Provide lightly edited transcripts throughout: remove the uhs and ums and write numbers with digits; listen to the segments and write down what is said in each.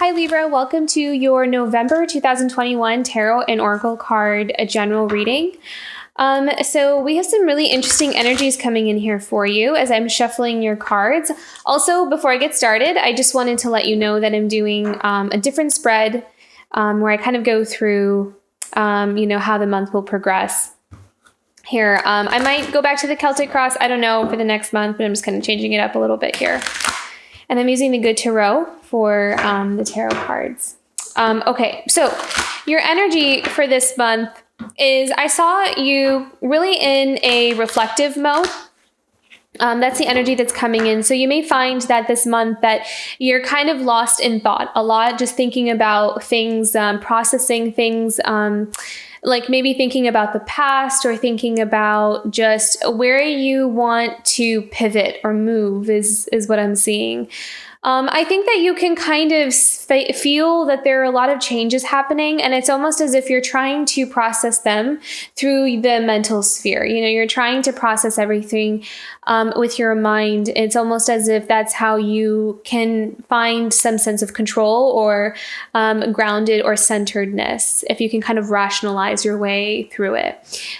Hi Libra, welcome to your November 2021 Tarot and Oracle card general reading. So we have some really interesting energies coming in here for you as I'm shuffling your cards. Also, before I get started, I just wanted to let you know that I'm doing a different spread where I kind of go through, how the month will progress. Here, I might go back to the Celtic Cross, I don't know, for the next month, but I'm just kind of changing it up a little bit here. And I'm using the Good Tarot for the tarot cards. Okay, so your energy for this month is, I saw you really in a reflective mode. That's the energy that's coming in. So you may find that this month that you're kind of lost in thought a lot, just thinking about things, processing things, like maybe thinking about the past or thinking about just where you want to pivot or move is what I'm seeing. I think that you can kind of feel that there are a lot of changes happening, and it's almost as if you're trying to process them through the mental sphere. You're trying to process everything with your mind. It's almost as if that's how you can find some sense of control or grounded or centeredness, if you can kind of rationalize your way through it.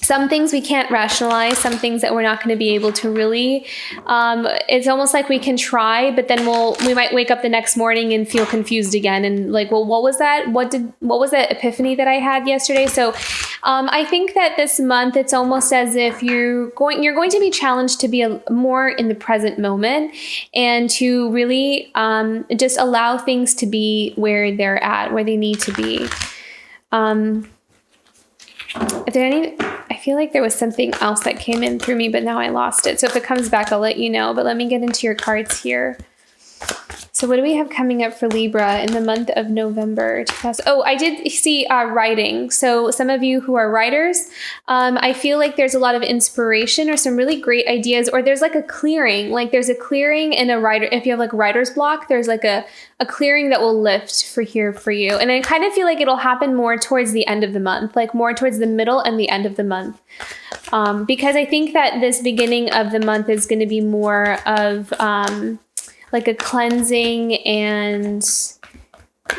Some things we can't rationalize, some things that we're not going to be able to really, it's almost like we can try, but then we might wake up the next morning and feel confused again. And like, well, what was that? What was that epiphany that I had yesterday? So I think that this month, it's almost as if you're going to be challenged to be more in the present moment and to really just allow things to be where they're at, where they need to be. I feel like there was something else that came in through me, but now I lost it. So if it comes back, I'll let you know. But let me get into your cards here. So what do we have coming up for Libra in the month of November? Oh, I did see writing. So some of you who are writers, I feel like there's a lot of inspiration or some really great ideas, or there's like a clearing. Like there's a clearing in a writer. If you have like writer's block, there's like a clearing that will lift for you. And I kind of feel like it'll happen more towards the end of the month, like more towards the middle and the end of the month. Because I think that this beginning of the month is going to be more of like a cleansing and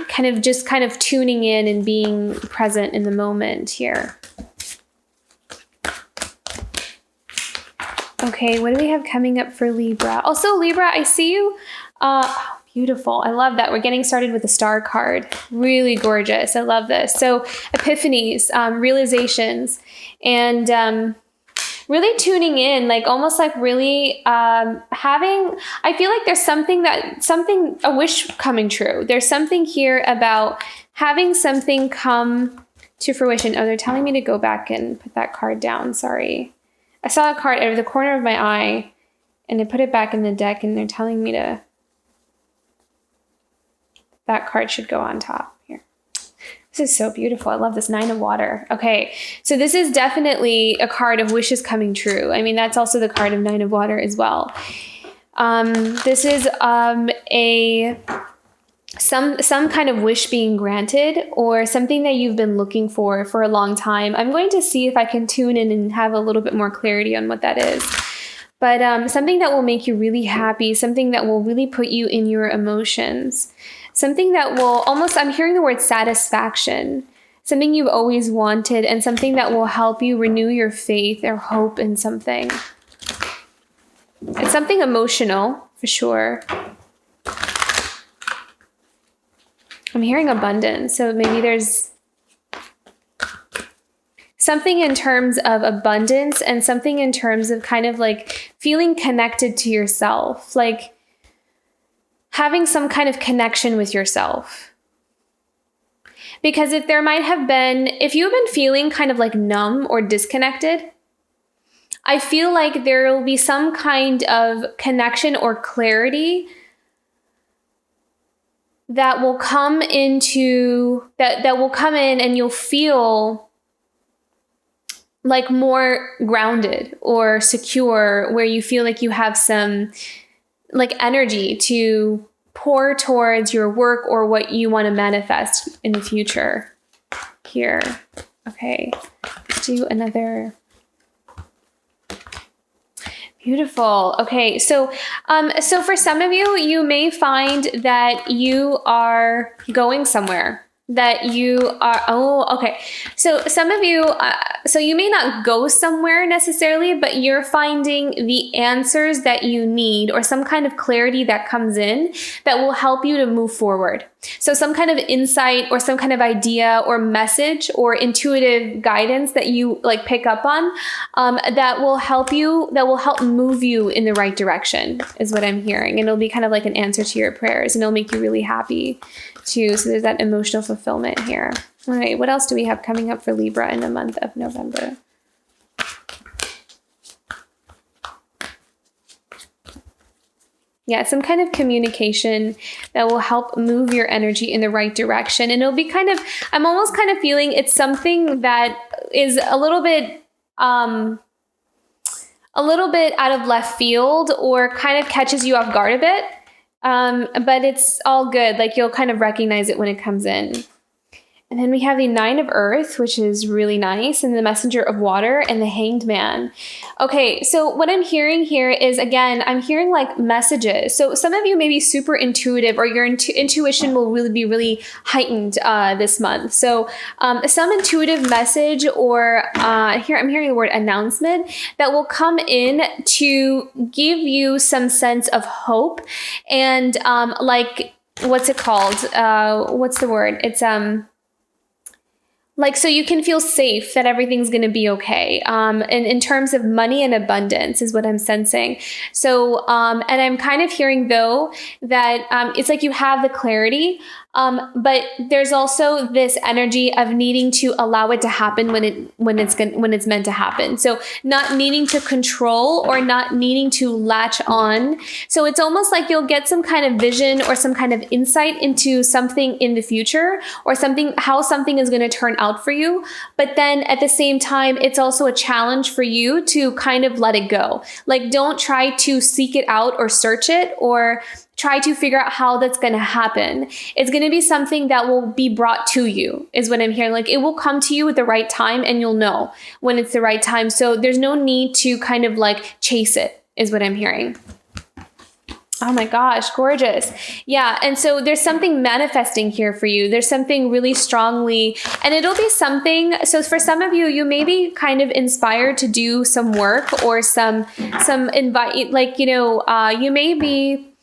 kind of tuning in and being present in the moment here. Okay, what do we have coming up for Libra? Also, Libra, I see you. Beautiful. I love that. We're getting started with the star card. Really gorgeous. I love this. So epiphanies, realizations, and really tuning in, like almost like really I feel like there's a wish coming true. There's something here about having something come to fruition. Oh, they're telling me to go back and put that card down. Sorry. I saw a card out of the corner of my eye and I put it back in the deck, and they're telling me that card should go on top here. This is so beautiful. I love this 9 of Water. Okay, so this is definitely a card of wishes coming true. I mean, that's also the card of 9 of Water as well. This is some kind of wish being granted, or something that you've been looking for a long time. I'm going to see if I can tune in and have a little bit more clarity on what that is. But something that will make you really happy, something that will really put you in your emotions. Something that will I'm hearing the word satisfaction, something you've always wanted, and something that will help you renew your faith or hope in something. It's something emotional, for sure. I'm hearing abundance, so maybe there's something in terms of abundance and something in terms of kind of like feeling connected to yourself, like having some kind of connection with yourself. Because if you've been feeling kind of like numb or disconnected, I feel like there will be some kind of connection or clarity that will come in and you'll feel like more grounded or secure, where you feel like you have some like energy to pour towards your work or what you want to manifest in the future here. Okay, let's do another Beautiful. Okay. So for some of you, you may find that you are going somewhere. That you are, okay. So some of you, so you may not go somewhere necessarily, but you're finding the answers that you need or some kind of clarity that comes in that will help you to move forward. So some kind of insight or some kind of idea or message or intuitive guidance that you like pick up on, that will help move you in the right direction is what I'm hearing. And it'll be kind of like an answer to your prayers, and it'll make you really happy too. So there's that emotional fulfillment here. All right. What else do we have coming up for Libra in the month of November? Yeah, some kind of communication that will help move your energy in the right direction. And it'll be kind of, I'm almost kind of feeling it's something that is a little bit out of left field or kind of catches you off guard a bit. But it's all good. Like you'll kind of recognize it when it comes in. And then we have the Nine of Earth, which is really nice, and the Messenger of Water and the Hanged Man. Okay, so what I'm hearing here is, again, I'm hearing like messages. So some of you may be super intuitive, or your intuition will really be really heightened this month. So some intuitive message or here I'm hearing the word announcement that will come in to give you some sense of hope and like, what's it called? What's the word? It's like, so you can feel safe that everything's going to be okay. And in terms of money and abundance is what I'm sensing. So, and I'm kind of hearing though, that, it's like you have the clarity, but there's also this energy of needing to allow it to happen when it's meant to happen. So not needing to control or not needing to latch on. So it's almost like you'll get some kind of vision or some kind of insight into something in the future or how something is going to turn out for you. But then at the same time, it's also a challenge for you to kind of let it go. Like, don't try to seek it out or search it or try to figure out how that's going to happen. It's going to be something that will be brought to you is what I'm hearing. Like, it will come to you at the right time and you'll know when it's the right time. So there's no need to kind of like chase it is what I'm hearing. Oh my gosh, gorgeous. Yeah. And so there's something manifesting here for you. There's something really strongly, and it'll be something. So for some of you, you may be kind of inspired to do some work or some invite, like, you may be,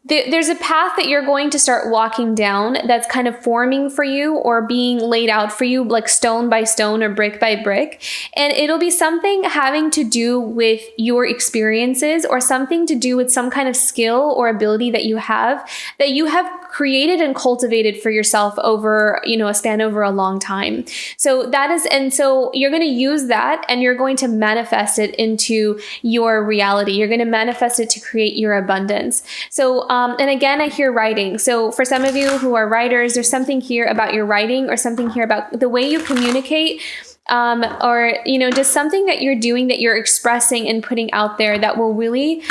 there's a path that you're going to start walking down that's kind of forming for you or being laid out for you, like stone by stone or brick by brick. And it'll be something having to do with your experiences or something to do with some kind of skill or ability that you have created and cultivated for yourself over, a span over a long time. So so you're going to use that and you're going to manifest it into your reality. You're going to manifest it to create your abundance. So, and again, I hear writing. So for some of you who are writers, there's something here about your writing or something here about the way you communicate, or, just something that you're doing, that you're expressing and putting out there that will really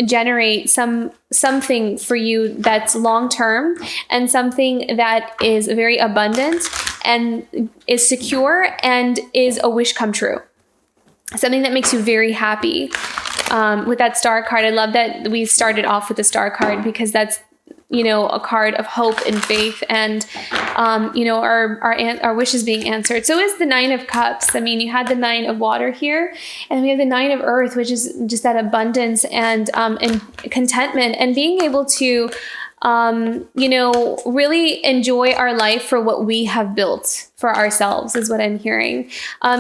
generate something for you that's long-term and something that is very abundant and is secure and is a wish come true. Something that makes you very happy. With that star card, I love that we started off with the star card because that's, a card of hope and faith and, our wishes being answered. So is the Nine of Cups. I mean, you had the Nine of Water here, and we have the Nine of Earth, which is just that abundance and contentment and being able to, really enjoy our life for what we have built for ourselves is what I'm hearing.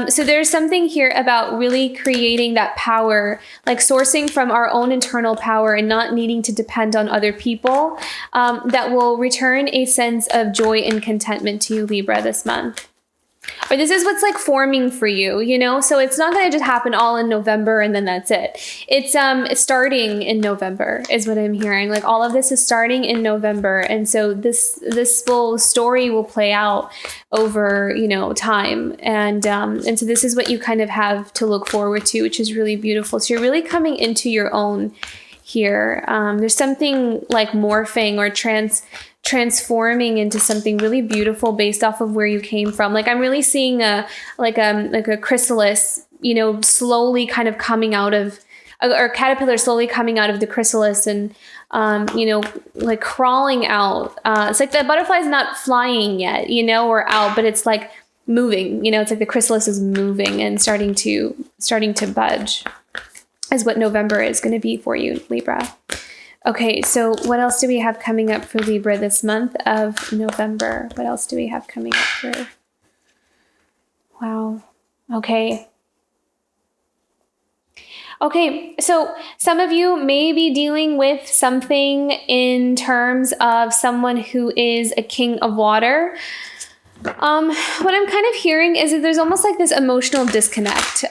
So there's something here about really creating that power, like sourcing from our own internal power and not needing to depend on other people, that will return a sense of joy and contentment to you, Libra, this month. Or this is what's like forming for you, so it's not going to just happen all in November and then that's it. It's starting in November is what I'm hearing. Like all of this is starting in November. And so this full story will play out over, time. And so this is what you kind of have to look forward to, which is really beautiful. So you're really coming into your own here. There's something like morphing or transforming into something really beautiful based off of where you came from. Like I'm really seeing a chrysalis, slowly kind of coming out of or caterpillar slowly coming out of the chrysalis and, like crawling out. It's like the butterfly is not flying yet, or out, but it's like moving, it's like the chrysalis is moving and starting to budge, is what November is going to be for you, Libra. Okay, so what else do we have coming up for Libra this month of November? What else do we have coming up for? Wow. Okay. Okay, so some of you may be dealing with something in terms of someone who is a king of water. What I'm kind of hearing is that there's almost like this emotional disconnect.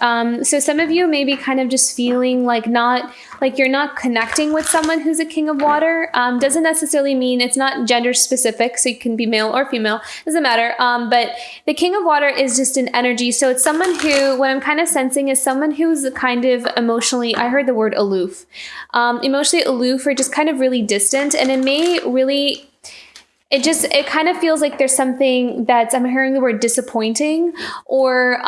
So some of you may be kind of just feeling like you're not connecting with someone who's a king of water. Doesn't necessarily mean it's not gender specific, so you can be male or female, doesn't matter. But the king of water is just an energy. So it's someone who, what I'm kind of sensing is someone who's kind of emotionally, I heard the word aloof, emotionally aloof or just kind of really distant. And it may really, it kind of feels like there's something that's, I'm hearing the word disappointing or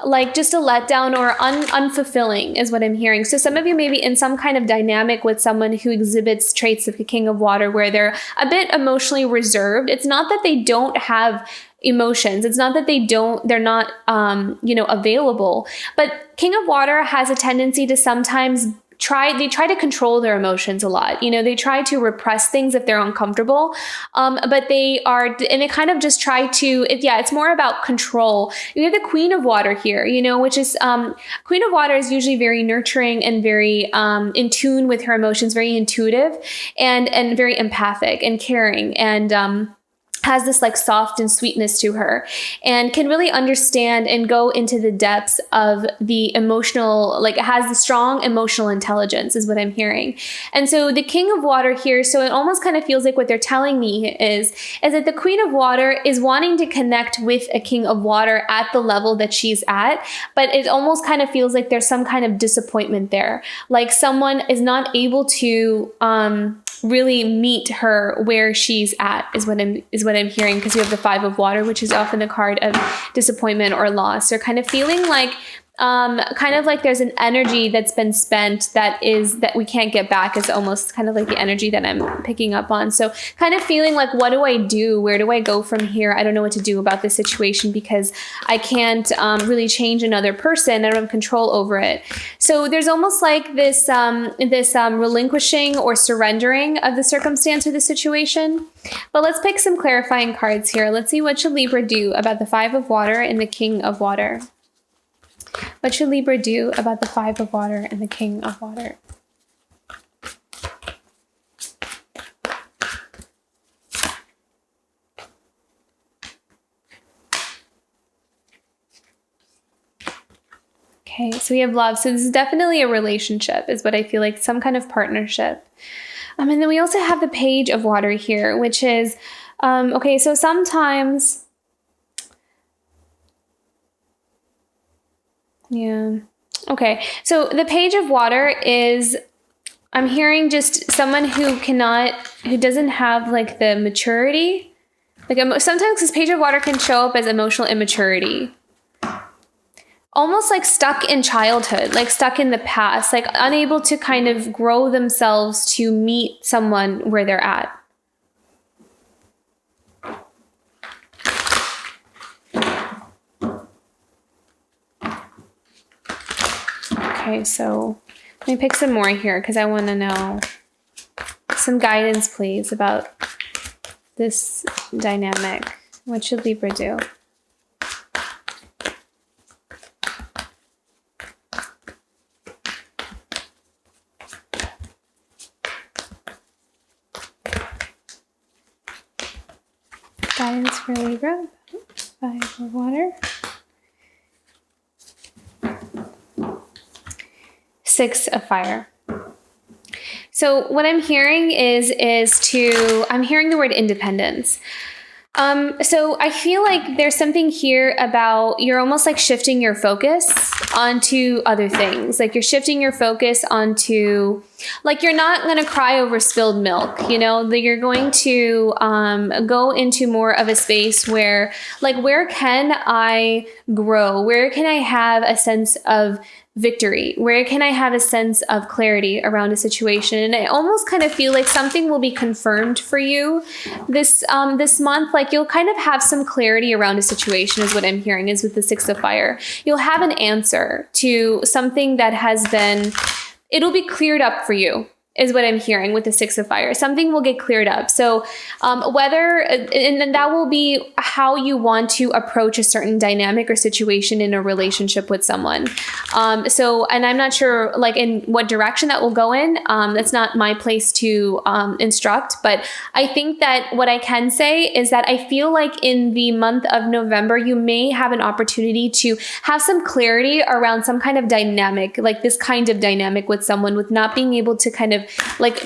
like just a letdown or unfulfilling is what I'm hearing. So some of you may be in some kind of dynamic with someone who exhibits traits of the king of water where they're a bit emotionally reserved. It's not that they don't have emotions. It's not that they're not, available, but king of water has a tendency to sometimes try to control their emotions a lot. They try to repress things if they're uncomfortable. But they kind of just try to, it's more about control. You have the queen of water here, which is, queen of water is usually very nurturing and very, in tune with her emotions, very intuitive and very empathic and caring and, has this like soft and sweetness to her and can really understand and go into the depths of the emotional, like it has the strong emotional intelligence is what I'm hearing. And so the king of water here, so it almost kind of feels like what they're telling me is that the queen of water is wanting to connect with a king of water at the level that she's at, but it almost kind of feels like there's some kind of disappointment there. Like someone is not able to, really meet her where she's at is what I'm hearing, because you have the 5 of water, which is often the card of disappointment or loss, or kind of feeling like there's an energy that's been spent that we can't get back is almost kind of like the energy that I'm picking up on. So kind of feeling like, what do I do? Where do I go from here? I don't know what to do about this situation because I can't really change another person. I don't have control over it. So there's almost like this relinquishing or surrendering of the circumstance or the situation. But let's pick some clarifying cards here. Let's see, what should Libra do about the 5 of water and the king of water? What should Libra do about the 5 of water and the king of water? Okay, so we have love. So this is definitely a relationship is what I feel like, some kind of partnership. And then we also have the page of water here, which is, okay, so sometimes... Yeah. Okay. So the page of water is, I'm hearing just someone who doesn't have like the maturity. Like sometimes this page of water can show up as emotional immaturity. Almost like stuck in childhood, like stuck in the past, like unable to kind of grow themselves to meet someone where they're at. Okay, so let me pick some more here because I want to know some guidance, please, about this dynamic. What should Libra do? Guidance for Libra. 5 of water. 6 of fire. So what I'm hearing I'm hearing the word independence. So I feel like there's something here about you're almost like shifting your focus onto other things. Like you're shifting your focus onto, like you're not going to cry over spilled milk, that you're going to go into more of a space where, like, where can I grow? Where can I have a sense of victory? Where can I have a sense of clarity around a situation? And I almost kind of feel like something will be confirmed for you this month. Like you'll kind of have some clarity around a situation is what I'm hearing is with the Six of Fire. You'll have an answer to something that has been, it'll be cleared up for you is what I'm hearing with the Six of Fire. Something will get cleared up. So and then that will be how you want to approach a certain dynamic or situation in a relationship with someone. And I'm not sure like in what direction that will go in. That's not my place to instruct, but I think that what I can say is that I feel like in the month of November, you may have an opportunity to have some clarity around some kind of dynamic, like this kind of dynamic with someone, with not being able to kind of like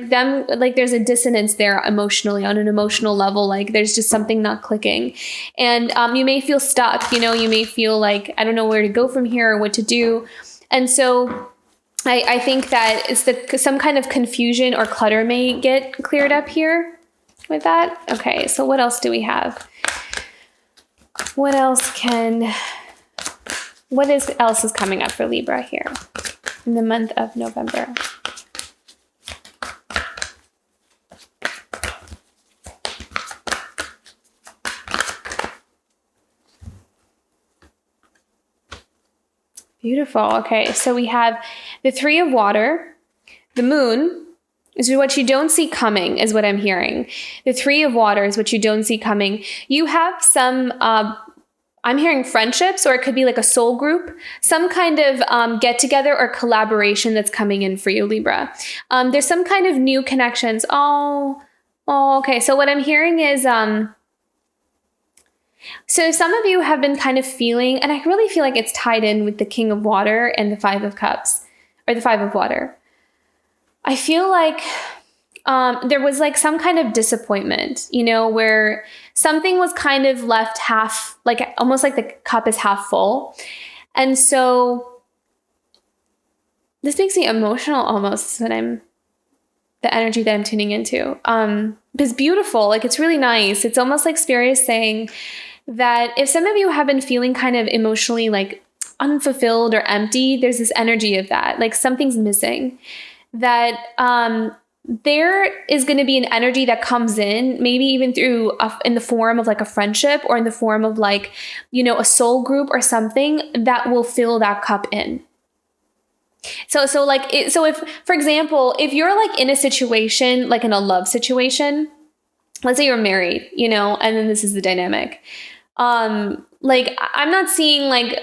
them, like there's a dissonance there emotionally on an emotional level. Like there's just something not clicking, and you may feel stuck. You may feel like I don't know where to go from here or what to do, and so I think that it's some kind of confusion or clutter may get cleared up here with that. Okay, so what else do we have? What else is coming up for Libra here in the month of November? Beautiful. Okay, so we have the Three of Water. The Moon is what you don't see coming, is what I'm hearing. The Three of Water is what you don't see coming. You have some, I'm hearing friendships, or it could be like a soul group, some kind of get together or collaboration that's coming in for you, Libra. There's some kind of new connections. Okay. So what I'm hearing is, so some of you have been kind of feeling, and I really feel like it's tied in with the King of Water and the Five of Cups, or the Five of Water. I feel like there was like some kind of disappointment, where something was kind of left half, like almost like the cup is half full. And so this makes me emotional almost when the energy that I'm tuning into. It's beautiful. Like it's really nice. It's almost like Spirit is saying that if some of you have been feeling kind of emotionally like unfulfilled or empty, there's this energy of that, like something's missing, that there is going to be an energy that comes in, maybe even through in the form of like a friendship, or in the form of like, a soul group or something that will fill that cup in. So if, for example, if you're like in a situation, like in a love situation, let's say you're married, and then this is the dynamic. Like I'm not seeing like,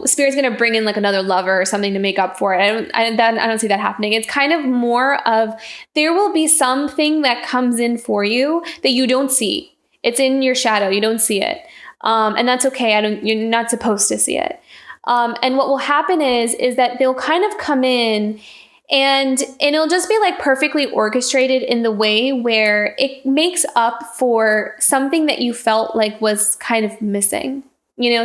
Spirit's going to bring in like another lover or something to make up for it. I don't see that happening. It's kind of more of, there will be something that comes in for you that you don't see. It's in your shadow. You don't see it. And that's okay. You're not supposed to see it. And what will happen is that they'll kind of come in and it'll just be like perfectly orchestrated in the way where it makes up for something that you felt like was kind of missing,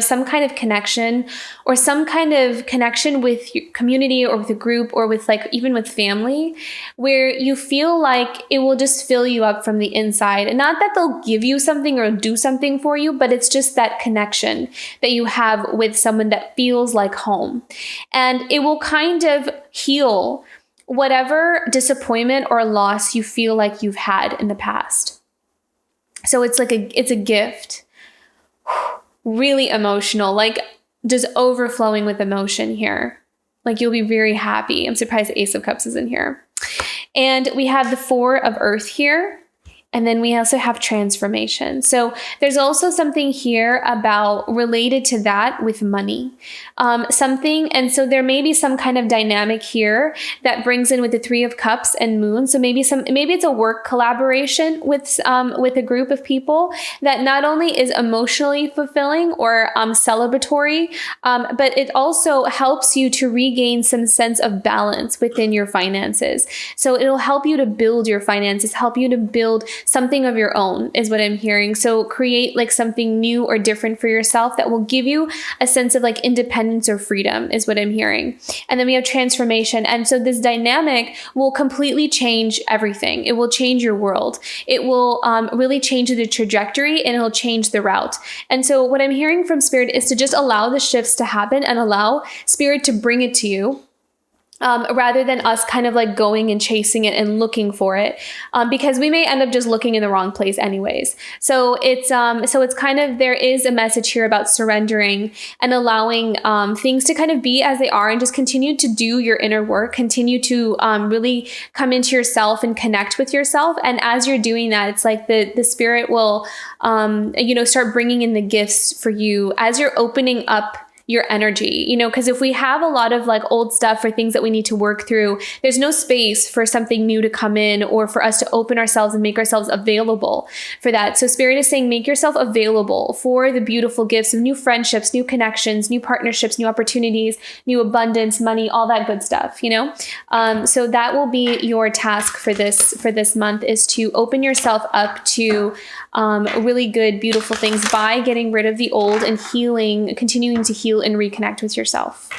some kind of connection, or some kind of connection with your community or with a group, or with like even with family, where you feel like it will just fill you up from the inside. And not that they'll give you something or do something for you, but it's just that connection that you have with someone that feels like home. And it will kind of heal whatever disappointment or loss you feel like you've had in the past. So it's like it's a gift. Really emotional, like just overflowing with emotion here. Like you'll be very happy. I'm surprised the Ace of Cups is in here. And we have the Four of Earth here. And then we also have transformation. So there's also something here about related to that with money, and so there may be some kind of dynamic here that brings in with the Three of Cups and Moon. So maybe it's a work collaboration with a group of people that not only is emotionally fulfilling or celebratory, but it also helps you to regain some sense of balance within your finances. So it'll help you to build your finances, help you to build something of your own is what I'm hearing. So create like something new or different for yourself that will give you a sense of like independence or freedom is what I'm hearing. And then we have transformation. And so this dynamic will completely change everything. It will change your world. It will really change the trajectory, and it'll change the route. And so what I'm hearing from Spirit is to just allow the shifts to happen and allow Spirit to bring it to you. Rather than us kind of like going and chasing it and looking for it, because we may end up just looking in the wrong place anyways. So it's kind of, there is a message here about surrendering and allowing things to kind of be as they are, and just continue to do your inner work, continue to really come into yourself and connect with yourself. And as you're doing that, it's like the Spirit will, start bringing in the gifts for you as you're opening up your energy, because if we have a lot of like old stuff or things that we need to work through, there's no space for something new to come in or for us to open ourselves and make ourselves available for that. So Spirit is saying, make yourself available for the beautiful gifts of new friendships, new connections, new partnerships, new opportunities, new abundance, money, all that good stuff, So that will be your task for this month, is to open yourself up to really good, beautiful things by getting rid of the old and healing, continuing to heal and reconnect with yourself.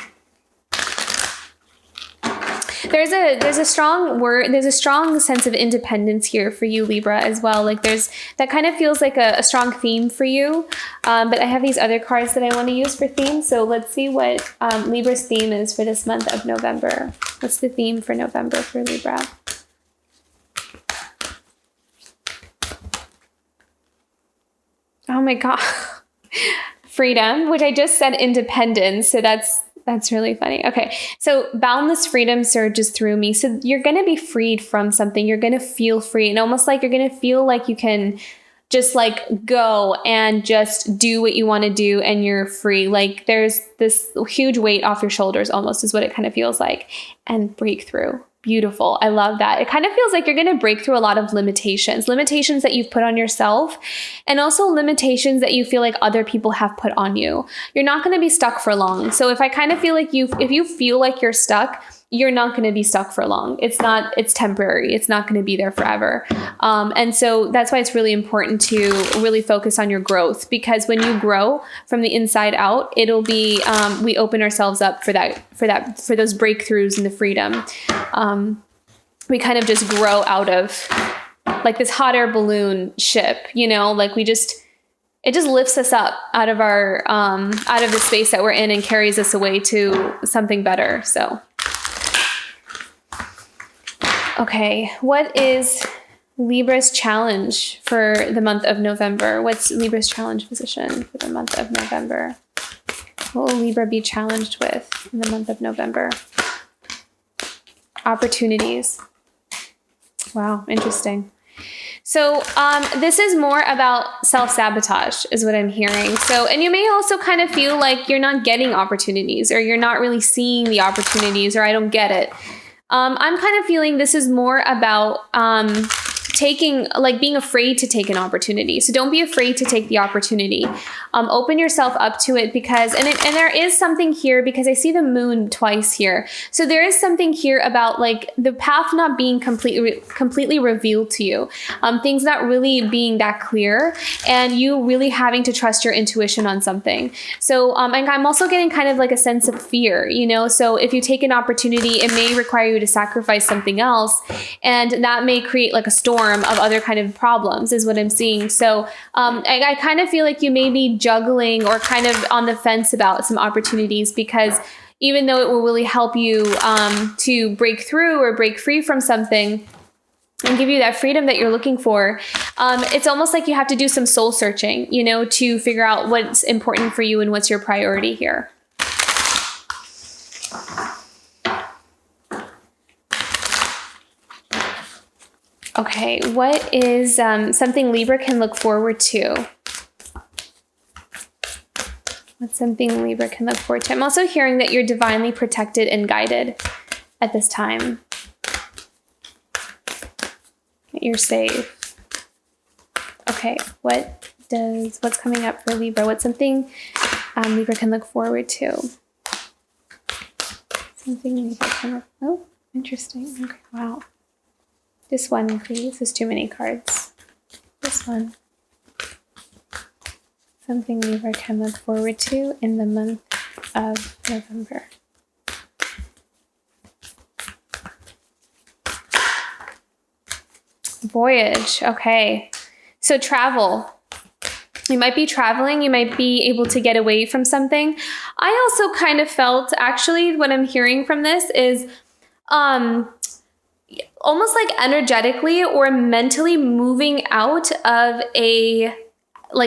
There's a strong sense of independence here for you, Libra, as well. Like that kind of feels like a strong theme for you. But I have these other cards that I want to use for themes. So let's see what Libra's theme is for this month of November. What's the theme for November for Libra? Oh my God. Freedom, which I just said independence. So that's really funny. Okay. So boundless freedom surges through me. So you're going to be freed from something. You're going to feel free, and almost like you're going to feel like you can just like go and just do what you want to do, and you're free. Like there's this huge weight off your shoulders, almost is what it kind of feels like, and breakthrough. Beautiful. I love that. It kind of feels like you're going to break through a lot of limitations that you've put on yourself, and also limitations that you feel like other people have put on you. You're not going to be stuck for long. So if I kind of feel like if you feel like you're stuck, you're not going to be stuck for long. It's temporary. It's not going to be there forever. And so that's why it's really important to really focus on your growth, because when you grow from the inside out, it'll be, we open ourselves up for those breakthroughs and the freedom. We kind of just grow out of like this hot air balloon ship, like it just lifts us up out of out of the space that we're in and carries us away to something better. So. Okay, what is Libra's challenge for the month of November? What's Libra's challenge position for the month of November? What will Libra be challenged with in the month of November? Opportunities. Wow, interesting. So this is more about self-sabotage is what I'm hearing. So, and you may also kind of feel like you're not getting opportunities, or you're not really seeing the opportunities, or I don't get it. I'm kind of feeling this is more about being afraid to take an opportunity. So don't be afraid to take the opportunity. Open yourself up to it, because, and there is something here, because I see the moon twice here. So there is something here about like the path not being completely revealed to you. Things not really being that clear, and you really having to trust your intuition on something. So, and I'm also getting kind of like a sense of fear, so if you take an opportunity, it may require you to sacrifice something else, and that may create like a storm of other kind of problems is what I'm seeing. So I kind of feel like you may be juggling or kind of on the fence about some opportunities, because even though it will really help you to break through or break free from something and give you that freedom that you're looking for, it's almost like you have to do some soul searching, to figure out what's important for you and what's your priority here. Okay, what is something Libra can look forward to? What's something Libra can look forward to? I'm also hearing that you're divinely protected and guided at this time. You're safe. Okay, what's coming up for Libra? What's something Libra can look forward to? Something Libra can look... Oh, interesting. Okay, wow. Just one, please. There's too many cards. this one. Something Libra can look forward to in the month of November. Voyage. Okay. So travel. You might be traveling. You might be able to get away from something. I also kind of felt, actually, what I'm hearing from this is almost like energetically or mentally moving out of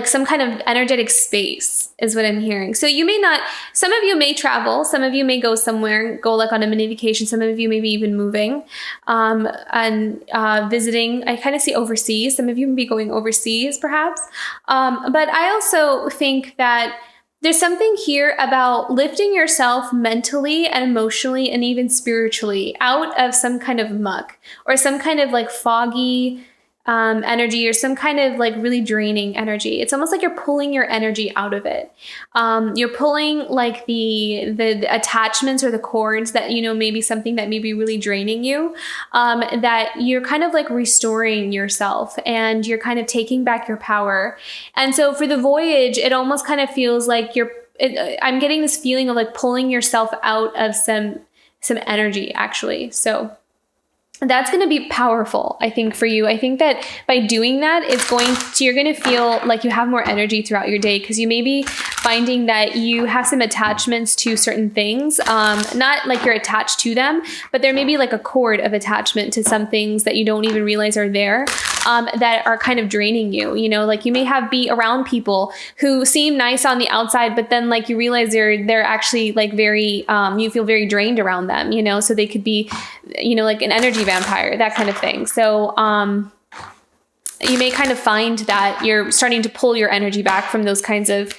some kind of energetic space is what I'm hearing. So you may not, some of you may travel, some of you may go somewhere, go like on a mini vacation, some of you may be even moving and visiting. I kind of see overseas. Some of you may be going overseas perhaps. But I also think that there's something here about lifting yourself mentally and emotionally and even spiritually out of some kind of muck or some kind of like foggy energy or some kind of like really draining energy. It's almost like you're pulling your energy out of it. You're pulling like the attachments or the cords that, maybe something that may be really draining you, that you're kind of like restoring yourself and you're kind of taking back your power. And so for the voyage, it almost kind of feels like I'm getting this feeling of like pulling yourself out of some energy actually. So that's going to be powerful, I think, for you. I think that by doing that, you're going to feel like you have more energy throughout your day because you may be finding that you have some attachments to certain things, not like you're attached to them, but there may be like a cord of attachment to some things that you don't even realize are there, that are kind of draining you. Like you may be around people who seem nice on the outside, but then like you realize they're actually like very, you feel very drained around them, so they could be, like an energy vampire, that kind of thing. So, you may kind of find that you're starting to pull your energy back from those kinds of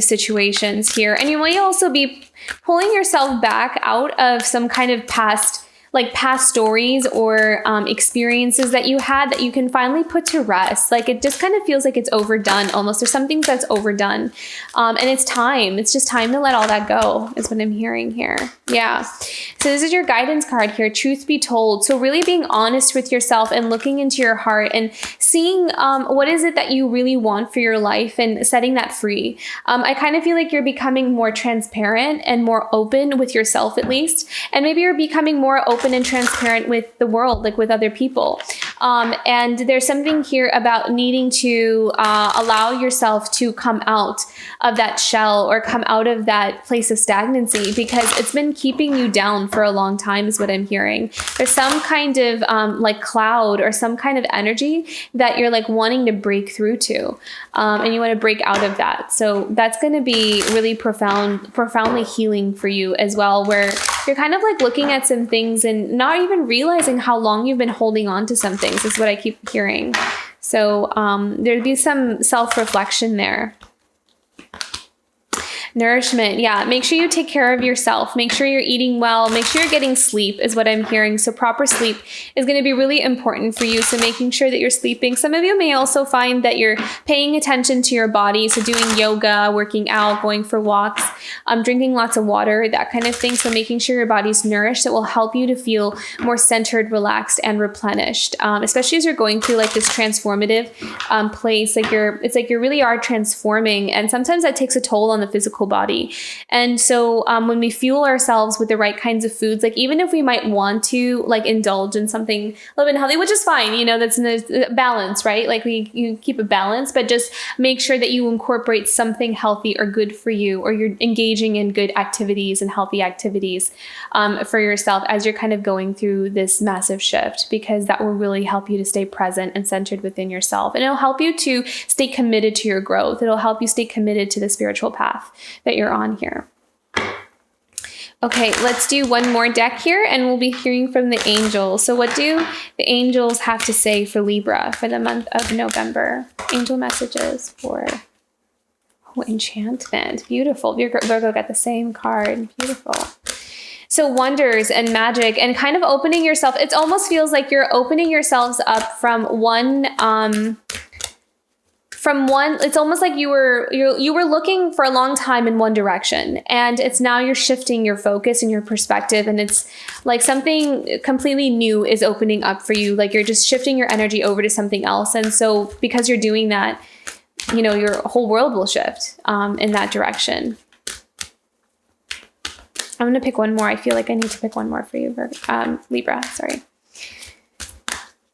situations here. And you might also be pulling yourself back out of some kind of past stories or experiences that you had that you can finally put to rest. Like it just kind of feels like it's overdone almost. There's some things that's overdone. And it's time. It's just time to let all that go is what I'm hearing here. Yeah. So this is your guidance card here, truth be told. So really being honest with yourself and looking into your heart and seeing what is it that you really want for your life and setting that free. I kind of feel like you're becoming more transparent and more open with yourself at least. And maybe you're becoming more open and transparent with the world, like with other people. And there's something here about needing to allow yourself to come out of that shell or come out of that place of stagnancy because it's been keeping you down for a long time is what I'm hearing. There's some kind of like cloud or some kind of energy that you're like wanting to break through to. And you want to break out of that. So that's going to be really profoundly healing for you as well, where you're kind of like looking at some things and not even realizing how long you've been holding on to some things is what I keep hearing. So there'd be some self-reflection there. Nourishment. Yeah. Make sure you take care of yourself. Make sure you're eating well. Make sure you're getting sleep is what I'm hearing. So proper sleep is going to be really important for you. So making sure that you're sleeping. Some of you may also find that you're paying attention to your body. So doing yoga, working out, going for walks, drinking lots of water, that kind of thing. So making sure your body's nourished. It will help you to feel more centered, relaxed, and replenished. Especially as you're going through like this transformative place. It's like you really are transforming. And sometimes that takes a toll on the physical body. And so when we fuel ourselves with the right kinds of foods, like even if we might want to like indulge in something a little bit healthy, which is fine, that's in a balance, right? Like you keep a balance, but just make sure that you incorporate something healthy or good for you, or you're engaging in good activities and healthy activities for yourself as you're kind of going through this massive shift, because that will really help you to stay present and centered within yourself. And it'll help you to stay committed to your growth. It'll help you stay committed to the spiritual path that you're on here. Okay, let's do one more deck here and we'll be hearing from the angels. So what do the angels have to say for Libra for the month of November? Angel messages for enchantment. Beautiful. Virgo got the same card. Beautiful. So wonders and magic and kind of opening yourself. It almost feels like you're opening yourselves up from one from one, it's almost like you were looking for a long time in one direction, and it's now you're shifting your focus and your perspective, and it's like something completely new is opening up for you. Like you're just shifting your energy over to something else. And so because you're doing that, you know, your whole world will shift in that direction. I'm going to pick one more. I feel like I need to pick one more for you, Libra. Sorry.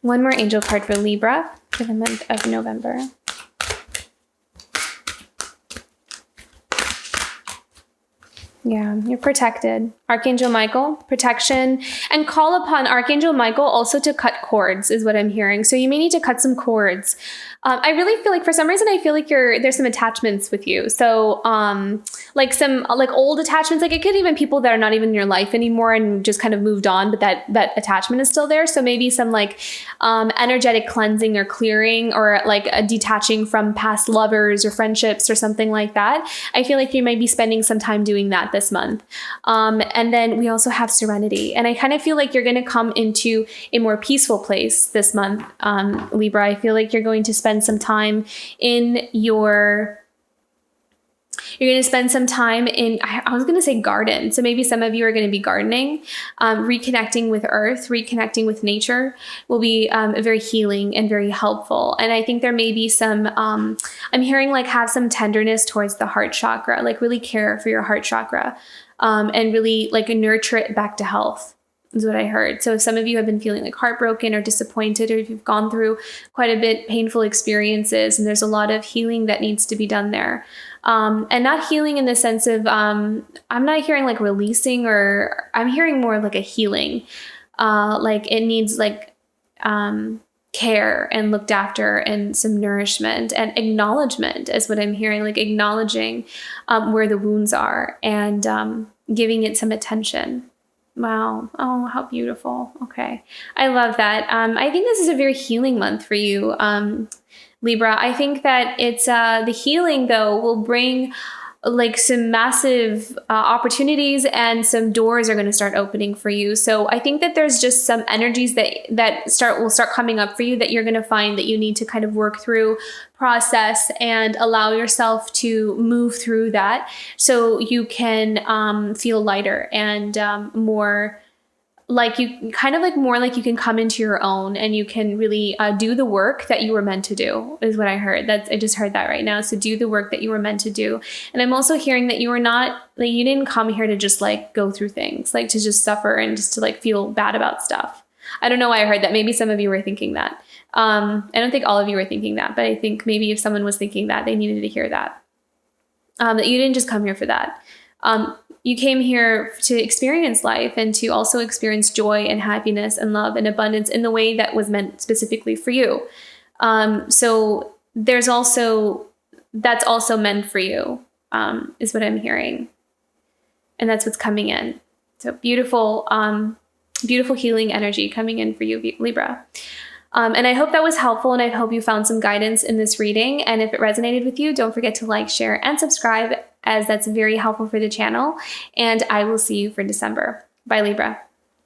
One more angel card for Libra for the month of November. Yeah, you're protected. Archangel Michael, protection, and call upon Archangel Michael also to cut cords is what I'm hearing. So you may need to cut some cords. I really feel like for some reason, I feel like there's some attachments with you. So like some like old attachments, like it could even people that are not even in your life anymore and just kind of moved on, but that attachment is still there. So maybe some like energetic cleansing or clearing, or like detaching from past lovers or friendships or something like that. I feel like you might be spending some time doing that this month. And then we also have serenity. And I kind of feel like you're going to come into a more peaceful place this month, Libra. I feel like you're going to spend some time in I was going to say garden. So maybe some of you are going to be gardening, reconnecting with earth, reconnecting with nature will be very healing and very helpful. And I think there may be some, I'm hearing like have some tenderness towards the heart chakra, like really care for your heart chakra, and really like nurture it back to health is what I heard. So if some of you have been feeling like heartbroken or disappointed, or if you've gone through quite a bit painful experiences, and there's a lot of healing that needs to be done there. And not healing in the sense of, I'm not hearing like releasing, or I'm hearing more like a healing. Like it needs like, care and looked after and some nourishment and acknowledgement is what I'm hearing, like acknowledging, where the wounds are and, giving it some attention. Wow. Oh, how beautiful. Okay. I love that. I think this is a very healing month for you, Libra. I think that it's the healing, though, will bring like some massive opportunities, and some doors are going to start opening for you. So I think that there's just some energies that will start coming up for you that you're going to find that you need to kind of work through, process, and allow yourself to move through that so you can feel lighter and more like you kind of like more like you can come into your own, and you can really do the work that you were meant to do is what I heard. I just heard that right now. So do the work that you were meant to do. And I'm also hearing that you didn't come here to just like go through things, like to just suffer and just to like feel bad about stuff. I don't know why I heard that. Maybe some of you were thinking that. I don't think all of you were thinking that, but I think maybe if someone was thinking that, they needed to hear that. That you didn't just come here for that. You came here to experience life and to also experience joy and happiness and love and abundance in the way that was meant specifically for you. So that's also meant for you, is what I'm hearing. And that's what's coming in. So beautiful, beautiful healing energy coming in for you, Libra. And I hope that was helpful, and I hope you found some guidance in this reading. And if it resonated with you, don't forget to like, share, and subscribe, as that's very helpful for the channel. And I will see you for December. Bye, Libra.